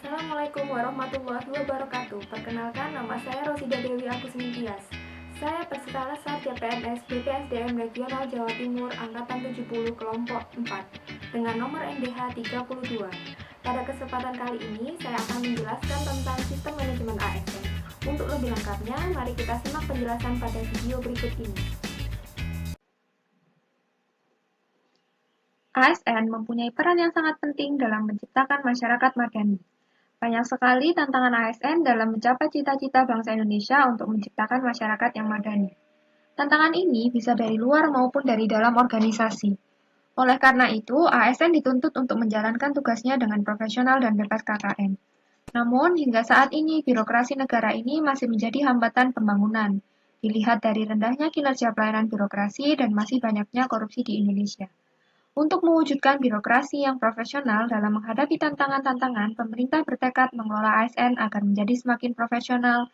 Assalamualaikum warahmatullahi wabarakatuh. Perkenalkan, nama saya Rosida Dewi Agus Ningtyas. Saya peserta Sarja PNS BPSDM Regional Jawa Timur Angkatan 70 Kelompok 4 dengan nomor NDH 32. Pada kesempatan kali ini, saya akan menjelaskan tentang sistem manajemen ASN. Untuk lebih lengkapnya, mari kita simak penjelasan pada video berikut ini. ASN mempunyai peran yang sangat penting dalam menciptakan masyarakat madani. Banyak sekali tantangan ASN dalam mencapai cita-cita bangsa Indonesia untuk menciptakan masyarakat yang madani. Tantangan ini bisa dari luar maupun dari dalam organisasi. Oleh karena itu, ASN dituntut untuk menjalankan tugasnya dengan profesional dan bebas KKN. Namun, hingga saat ini, birokrasi negara ini masih menjadi hambatan pembangunan. Dilihat dari rendahnya kinerja pelayanan birokrasi dan masih banyaknya korupsi di Indonesia. Untuk mewujudkan birokrasi yang profesional dalam menghadapi tantangan-tantangan, pemerintah bertekad mengelola ASN agar menjadi semakin profesional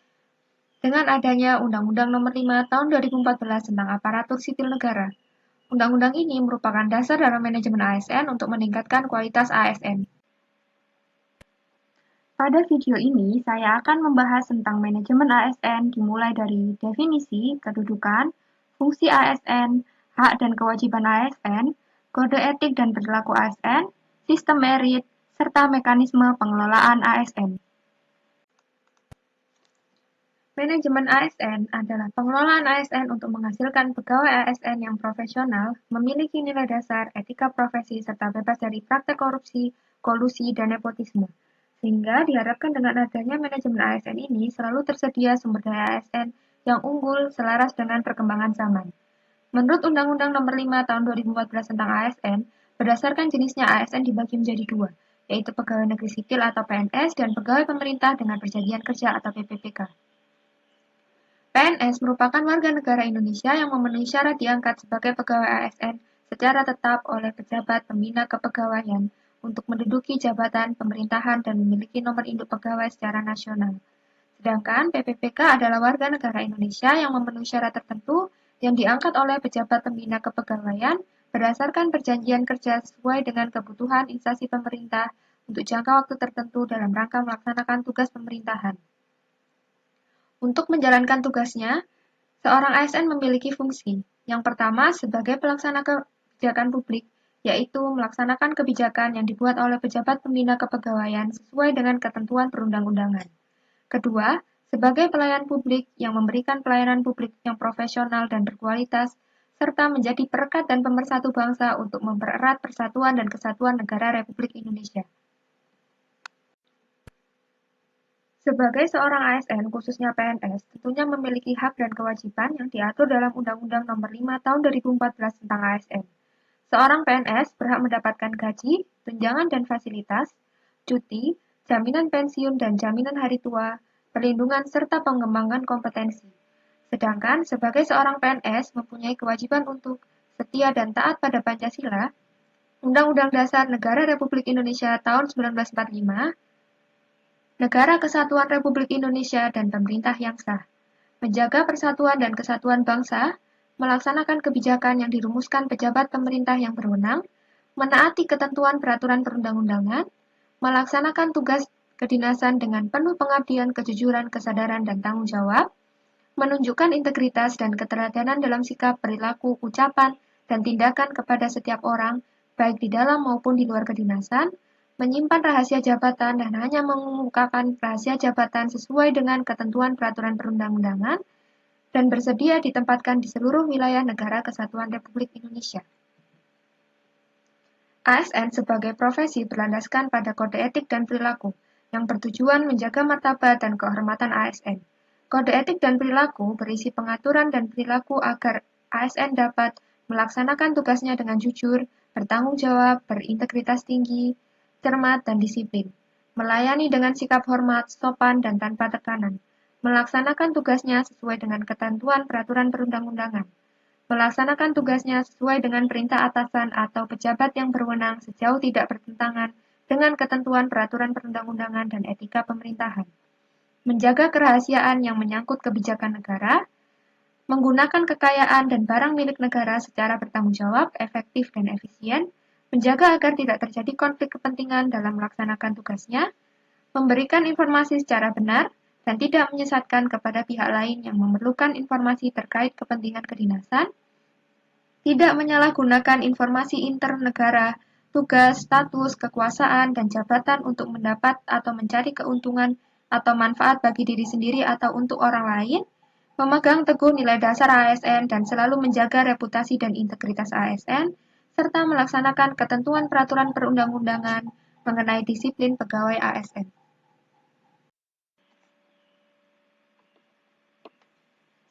dengan adanya Undang-Undang Nomor 5 Tahun 2014 tentang Aparatur Sipil Negara. Undang-undang ini merupakan dasar dalam manajemen ASN untuk meningkatkan kualitas ASN. Pada video ini, saya akan membahas tentang manajemen ASN dimulai dari definisi, kedudukan, fungsi ASN, hak dan kewajiban ASN, kode etik dan perilaku ASN, sistem merit, serta mekanisme pengelolaan ASN. Manajemen ASN adalah pengelolaan ASN untuk menghasilkan pegawai ASN yang profesional, memiliki nilai dasar, etika profesi, serta bebas dari praktek korupsi, kolusi, dan nepotisme. Sehingga diharapkan dengan adanya manajemen ASN ini selalu tersedia sumber daya ASN yang unggul selaras dengan perkembangan zaman. Menurut Undang-Undang Nomor 5 Tahun 2014 tentang ASN, berdasarkan jenisnya ASN dibagi menjadi dua, yaitu pegawai negeri sipil atau PNS dan pegawai pemerintah dengan perjanjian kerja atau PPPK. PNS merupakan warga negara Indonesia yang memenuhi syarat diangkat sebagai pegawai ASN secara tetap oleh pejabat pembina kepegawaian untuk menduduki jabatan pemerintahan dan memiliki nomor induk pegawai secara nasional. Sedangkan PPPK adalah warga negara Indonesia yang memenuhi syarat tertentu yang diangkat oleh pejabat pembina kepegawaian berdasarkan perjanjian kerja sesuai dengan kebutuhan instansi pemerintah untuk jangka waktu tertentu dalam rangka melaksanakan tugas pemerintahan. Untuk menjalankan tugasnya, seorang ASN memiliki fungsi. Yang pertama, sebagai pelaksana kebijakan publik, yaitu melaksanakan kebijakan yang dibuat oleh pejabat pembina kepegawaian sesuai dengan ketentuan perundang-undangan. Kedua, sebagai pelayan publik yang memberikan pelayanan publik yang profesional dan berkualitas, serta menjadi perekat dan pemersatu bangsa untuk mempererat persatuan dan kesatuan negara Republik Indonesia. Sebagai seorang ASN, khususnya PNS, tentunya memiliki hak dan kewajiban yang diatur dalam Undang-Undang Nomor 5 Tahun 2014 tentang ASN. Seorang PNS berhak mendapatkan gaji, tunjangan dan fasilitas, cuti, jaminan pensiun dan jaminan hari tua, perlindungan serta pengembangan kompetensi. Sedangkan sebagai seorang PNS mempunyai kewajiban untuk setia dan taat pada Pancasila, Undang-Undang Dasar Negara Republik Indonesia tahun 1945, Negara Kesatuan Republik Indonesia dan pemerintah yang sah, menjaga persatuan dan kesatuan bangsa, melaksanakan kebijakan yang dirumuskan pejabat pemerintah yang berwenang, menaati ketentuan peraturan perundang-undangan, melaksanakan tugas kedinasan dengan penuh pengabdian, kejujuran, kesadaran, dan tanggung jawab, menunjukkan integritas dan keteladanan dalam sikap, perilaku, ucapan, dan tindakan kepada setiap orang, baik di dalam maupun di luar kedinasan, menyimpan rahasia jabatan dan hanya mengungkapkan rahasia jabatan sesuai dengan ketentuan peraturan perundang-undangan, dan bersedia ditempatkan di seluruh wilayah Negara Kesatuan Republik Indonesia. ASN sebagai profesi berlandaskan pada kode etik dan perilaku, yang bertujuan menjaga martabat dan kehormatan ASN. Kode etik dan perilaku berisi pengaturan dan perilaku agar ASN dapat melaksanakan tugasnya dengan jujur, bertanggung jawab, berintegritas tinggi, cermat, dan disiplin, melayani dengan sikap hormat, sopan, dan tanpa tekanan, melaksanakan tugasnya sesuai dengan ketentuan peraturan perundang-undangan, melaksanakan tugasnya sesuai dengan perintah atasan atau pejabat yang berwenang sejauh tidak bertentangan dengan ketentuan peraturan perundang-undangan dan etika pemerintahan, menjaga kerahasiaan yang menyangkut kebijakan negara, menggunakan kekayaan dan barang milik negara secara bertanggung jawab, efektif, dan efisien, menjaga agar tidak terjadi konflik kepentingan dalam melaksanakan tugasnya, memberikan informasi secara benar, dan tidak menyesatkan kepada pihak lain yang memerlukan informasi terkait kepentingan kedinasan, tidak menyalahgunakan informasi internegara, tugas, status, kekuasaan, dan jabatan untuk mendapat atau mencari keuntungan atau manfaat bagi diri sendiri atau untuk orang lain, memegang teguh nilai dasar ASN dan selalu menjaga reputasi dan integritas ASN, serta melaksanakan ketentuan peraturan perundang-undangan mengenai disiplin pegawai ASN.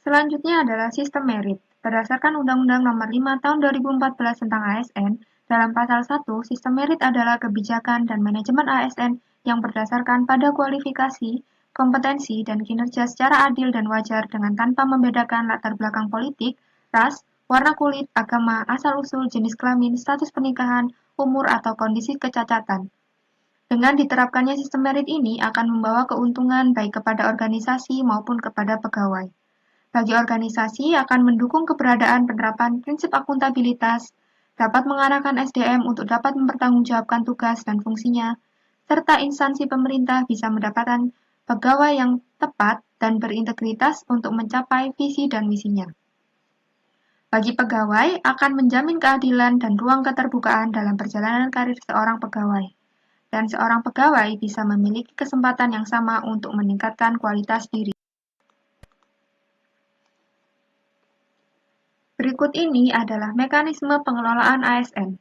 Selanjutnya adalah sistem merit. Berdasarkan Undang-Undang Nomor 5 Tahun 2014 tentang ASN, dalam pasal 1, sistem merit adalah kebijakan dan manajemen ASN yang berdasarkan pada kualifikasi, kompetensi, dan kinerja secara adil dan wajar dengan tanpa membedakan latar belakang politik, ras, warna kulit, agama, asal-usul, jenis kelamin, status pernikahan, umur, atau kondisi kecacatan. Dengan diterapkannya sistem merit ini akan membawa keuntungan baik kepada organisasi maupun kepada pegawai. Bagi organisasi akan mendukung keberadaan penerapan prinsip akuntabilitas, dapat mengarahkan SDM untuk dapat mempertanggungjawabkan tugas dan fungsinya, serta instansi pemerintah bisa mendapatkan pegawai yang tepat dan berintegritas untuk mencapai visi dan misinya. Bagi pegawai akan menjamin keadilan dan ruang keterbukaan dalam perjalanan karir seorang pegawai, dan seorang pegawai bisa memiliki kesempatan yang sama untuk meningkatkan kualitas diri. Berikut ini adalah mekanisme pengelolaan ASN.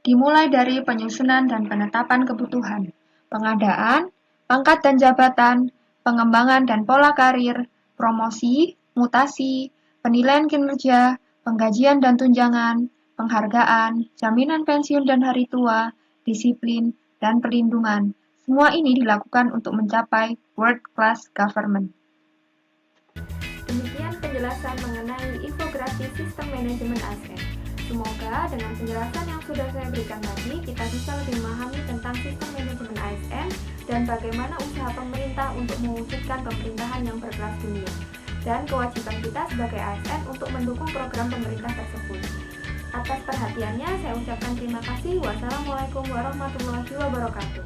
Dimulai dari penyusunan dan penetapan kebutuhan, pengadaan, pangkat dan jabatan, pengembangan dan pola karir, promosi, mutasi, penilaian kinerja, penggajian dan tunjangan, penghargaan, jaminan pensiun dan hari tua, disiplin, dan perlindungan. Semua ini dilakukan untuk mencapai world-class government. Demikian penjelasan mengenai infografis sistem manajemen ASN. Semoga dengan penjelasan yang sudah saya berikan tadi, kita bisa lebih memahami tentang sistem manajemen ASN dan bagaimana usaha pemerintah untuk mewujudkan pemerintahan yang berkelas dunia, dan kewajiban kita sebagai ASN untuk mendukung program pemerintah tersebut. Atas perhatiannya, saya ucapkan terima kasih. Wassalamualaikum warahmatullahi wabarakatuh.